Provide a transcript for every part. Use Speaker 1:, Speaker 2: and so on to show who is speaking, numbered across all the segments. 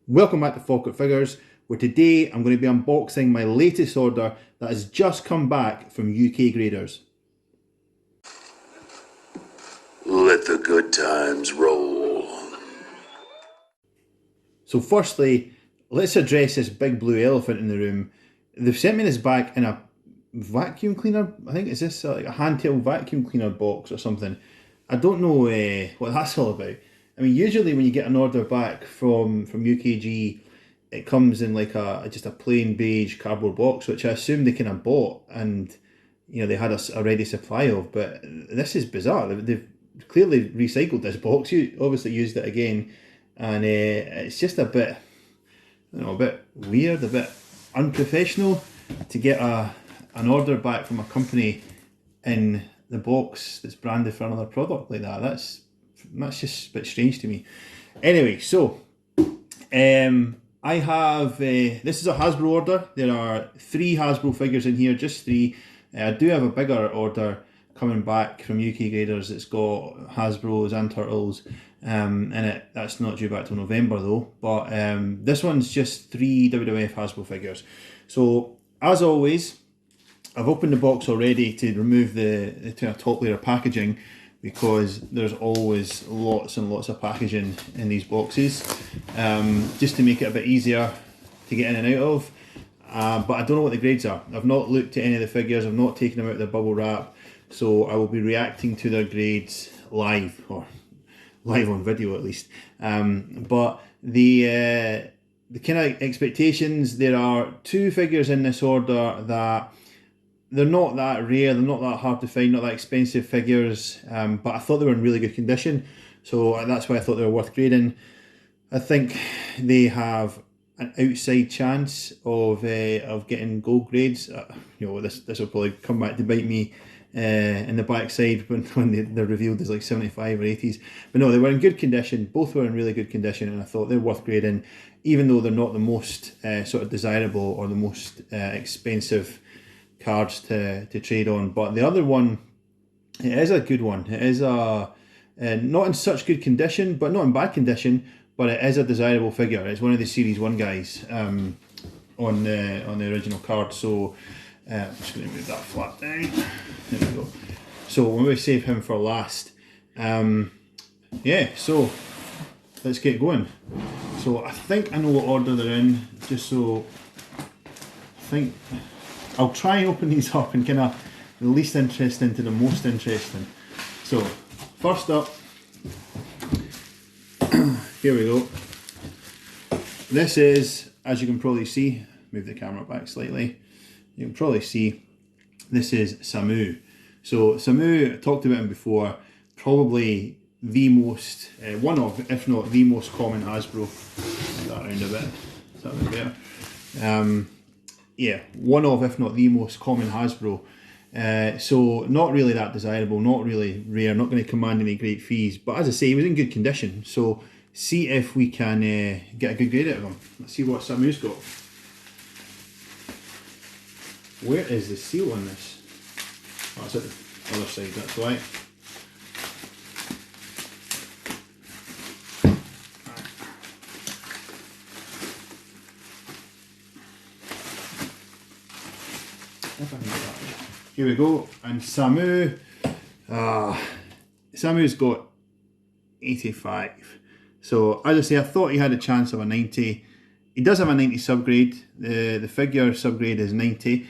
Speaker 1: Welcome back to Falkert Figures, where today I'm going to be unboxing my latest order that has just come back from UK graders.
Speaker 2: Let the good times roll.
Speaker 1: So firstly, let's address this big blue elephant in the room. They've sent me this back in a vacuum cleaner. I think is this like a handheld vacuum cleaner box or something. I don't know what that's all about. I mean, usually when you get an order back from UKG, it comes in like just a plain beige cardboard box, which I assume they kind of bought and they had a ready supply of. But this is bizarre. They've clearly recycled this box. You obviously used it again, and it's just a bit, a bit weird, a bit unprofessional to get an order back from a company in the box that's branded for another product like that. That's just a bit strange to me. Anyway, so I have this is a Hasbro order. There are 3 Hasbro figures in here, just 3. I do have a bigger order coming back from UK graders. It's got Hasbros and Turtles in it. That's not due back till November though. But this one's just 3 WWF Hasbro figures. So as always, I've opened the box already to remove the top layer of packaging, because there's always lots and lots of packaging in these boxes, just to make it a bit easier to get in and out of. But I don't know what the grades are. I've not looked at any of the figures. I've not taken them out of the bubble wrap, so I will be reacting to their grades live, or live on video at least. But the kind of expectations, there are 2 figures in this order that they're not that rare, they're not that hard to find, not that expensive figures, but I thought they were in really good condition, so that's why I thought they were worth grading. I think they have an outside chance of getting gold grades. This will probably come back to bite me in the backside when they're revealed as like 75 or 80s. But no, they were in good condition. Both were in really good condition, and I thought they're worth grading, even though they're not the most sort of desirable or the most expensive cards to trade on. But the other one, it is a good one. It is not in such good condition, but not in bad condition, but it is a desirable figure. It's one of the Series 1 guys on the original card. So I'm just going to move that flat down. There we go. So we'll maybe save him for last. Yeah, so let's get going. So I think I know what order they're in, just so I think I'll try and open these up and kind of the least interesting to the most interesting. So first up, here we go. This is, as you can probably see, move the camera back slightly, you can probably see this is Samu. So Samu, I talked about him before, probably the most, one of, if not the most common Hasbro. Move that around a bit, is that a bit better? Yeah, one of, if not the most common Hasbro. So not really that desirable, not really rare, not going to command any great fees. But as I say, he was in good condition. So see if we can get a good grade out of him. Let's see what Samu's got. Where is the seal on this? Oh, it's at the other side, that's right. Here we go, and Samu, Samu's got 85. So as I say, I thought he had a chance of a 90. He does have a 90 subgrade. The figure subgrade is 90,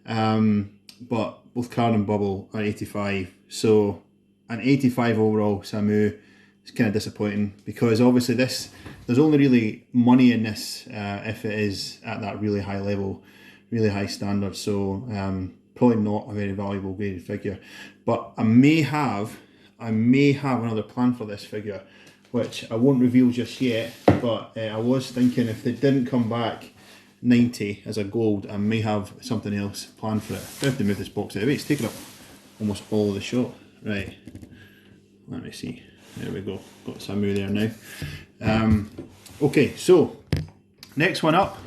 Speaker 1: but both card and bubble are 85. So an 85 overall Samu is kind of disappointing, because obviously there's only really money in this if it is at that really high level, really high standard. So probably not a very valuable graded figure. But I may have another plan for this figure, which I won't reveal just yet. But I was thinking, if they didn't come back 90 as a gold, I may have something else planned for it. I have to move this box out of the way. It's taking up almost all of the shot. Right, let me see. There we go. Got Samu there now. Okay, so next one up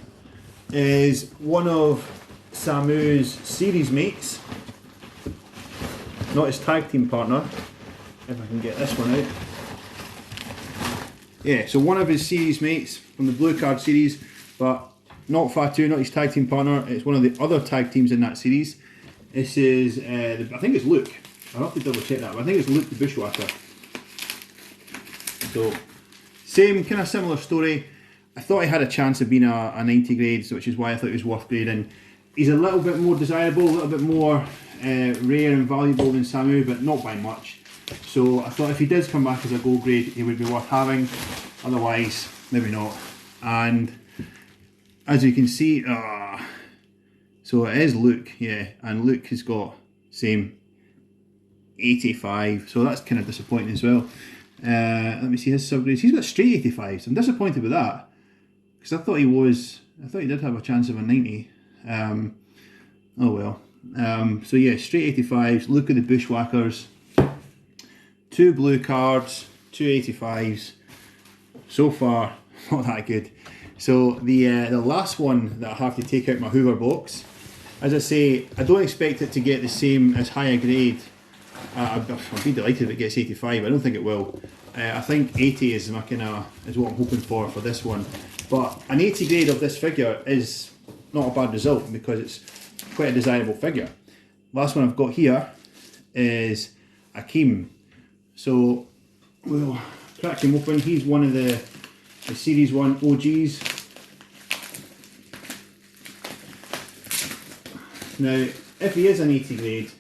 Speaker 1: is one of Samu's series mates, not his tag team partner. If I can get this one out. yeah, so one of his series mates from the Blue Card series, but not Fatu, not his tag team partner. It's one of the other tag teams in that series. This is, I think it's Luke. I'll have to double check that, but I think it's Luke the Bushwhacker. So, same kind of similar story. I thought he had a chance of being a 90 grade, which is why I thought he was worth grading. He's a little bit more desirable, a little bit more rare and valuable than Samu, but not by much. So I thought if he does come back as a gold grade, he would be worth having. Otherwise, maybe not. And as you can see, so it is Luke, yeah, and Luke has got same 85, so that's kind of disappointing as well. Let me see his subgrades. He's got straight 85s. I'm disappointed with that because I thought he did have a chance of a 90. Oh well. So yeah, straight 85s. Look at the Bushwhackers. 2 blue cards, 2 85s. So far, not that good. So the last one that I have to take out my Hoover box, as I say, I don't expect it to get the same as high a grade. I'll be delighted if it gets 85. I don't think it will. I think 80 is what I'm hoping for this one. But an 80 grade of this figure is not a bad result because it's quite a desirable figure. Last one I've got here is Akeem. So we'll crack him open. He's one of the Series 1 OGs. Now, if he is an 80 grade,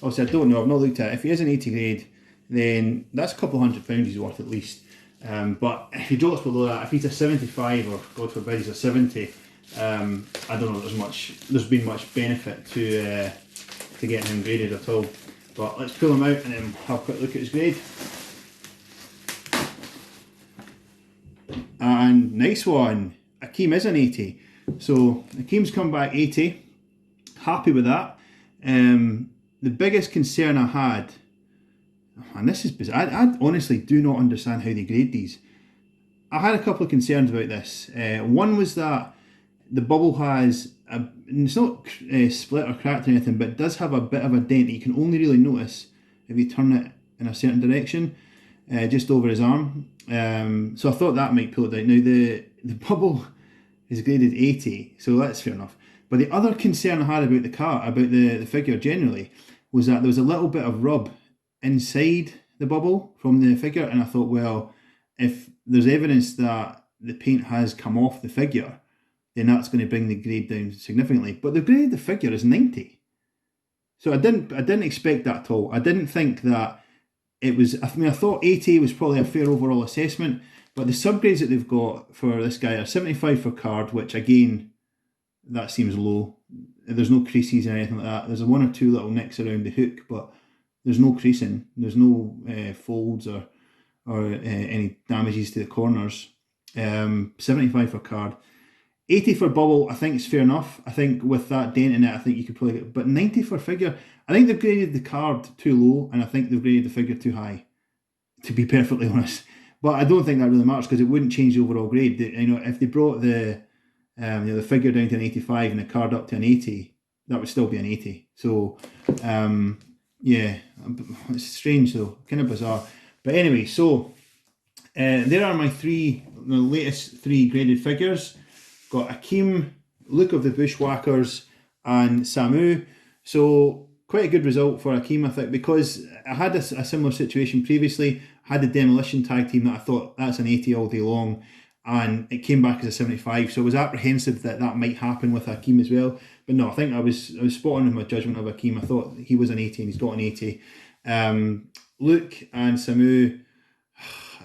Speaker 1: obviously I don't know, I've not looked at it. If he is an 80 grade, then that's a couple £100 he's worth at least. But if he drops below that, if he's a 75 or God forbid he's a 70, I don't know there's been much benefit to getting him graded at all. But let's pull him out and then have a quick look at his grade. And nice one, Akeem is an 80. So Akeem's come back 80. Happy with that. The biggest concern I had, and this is bizarre, I honestly do not understand how they grade these. I had a couple of concerns about this. One was that the bubble has, it's not split or cracked or anything, but it does have a bit of a dent that you can only really notice if you turn it in a certain direction, just over his arm. So I thought that might pull it down. Now the bubble is graded 80, so that's fair enough. But the other concern I had about the figure generally, was that there was a little bit of rub inside the bubble from the figure, and I thought, well, if there's evidence that the paint has come off the figure, then that's going to bring the grade down significantly. But the grade of the figure is 90. So I didn't expect that at all. I didn't think that it was, I thought 80 was probably a fair overall assessment, but the subgrades that they've got for this guy are 75 for card, which again, that seems low. There's no creases or anything like that. There's one or two little nicks around the hook, but there's no creasing. There's no folds or any damages to the corners. 75 for card. 80 for bubble, I think it's fair enough. I think with that dent in it, I think you could probably get, but 90 for figure, I think they've graded the card too low, and I think they've graded the figure too high, to be perfectly honest. But I don't think that really matters because it wouldn't change the overall grade. If they brought the figure down to an 85 and the card up to an 80, that would still be an 80. So, yeah, it's strange though, kind of bizarre. But anyway, so there are my latest 3 graded figures. Got Akeem, Luke of the Bushwhackers, and Samu. So quite a good result for Akeem, I think, because I had a similar situation previously. I had the Demolition tag team that I thought that's an 80 all day long, and it came back as a 75. So I was apprehensive that might happen with Akeem as well. But no, I think I was spot on with my judgment of Akeem. I thought he was an 80 and he's got an 80. Luke and Samu,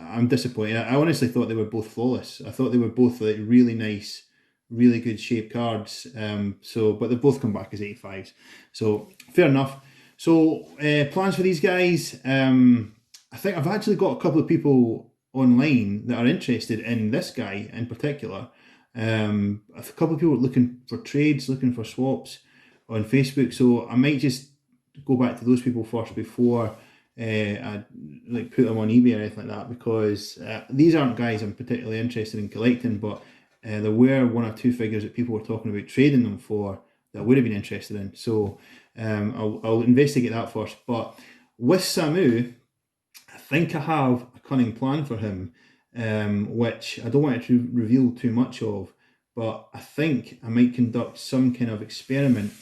Speaker 1: I'm disappointed. I honestly thought they were both flawless. I thought they were both like really nice, really good shaped cards. But they've both come back as 85s. So fair enough. So plans for these guys. I think I've actually got a couple of people online that are interested in this guy in particular. A couple of people looking for trades, looking for swaps on Facebook. So I might just go back to those people first before I put them on eBay or anything like that, because these aren't guys I'm particularly interested in collecting, but there were 1 or 2 figures that people were talking about trading them for that I would have been interested in. So I'll investigate that first. But with Samu, I think I have a cunning plan for him. which I don't want to reveal too much of, but I think I might conduct some kind of experiment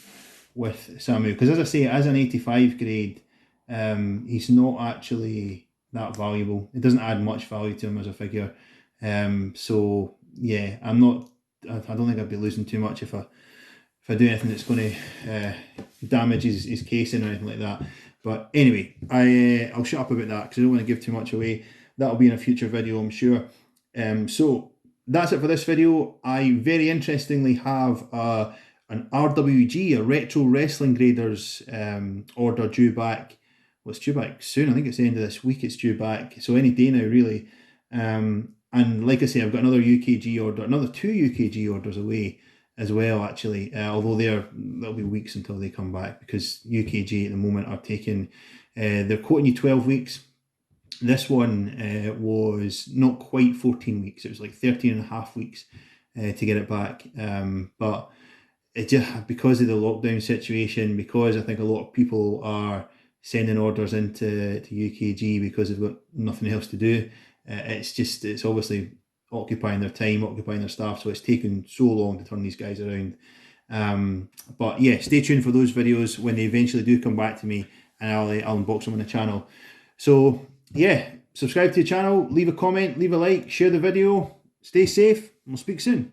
Speaker 1: with Samu, because as I say, as an 85 grade, he's not actually that valuable. It doesn't add much value to him as a figure. So yeah, I'm not. I don't think I'd be losing too much if I do anything that's going to damage his casing or anything like that. But anyway, I'll shut up about that because I don't want to give too much away. That'll be in a future video, I'm sure. So that's it for this video. I very interestingly have an RWG, a Retro Wrestling Graders order due back. Well, it's due back soon. I think it's the end of this week it's due back. So any day now, really. And like I say, I've got another UKG order, another 2 UKG orders away as well, actually. Although there'll be weeks until they come back, because UKG at the moment are taking, they're quoting you 12 weeks. This one was not quite 14 weeks. It was like 13 and a half weeks to get it back. But it just, because of the lockdown situation, because I think a lot of people are sending orders into UKG because they've got nothing else to do. It's obviously occupying their time, occupying their staff, so it's taken so long to turn these guys around. But yeah, stay tuned for those videos when they eventually do come back to me, and I'll unbox them on the channel. So yeah, subscribe to the channel, leave a comment, leave a like, share the video, stay safe, and we'll speak soon.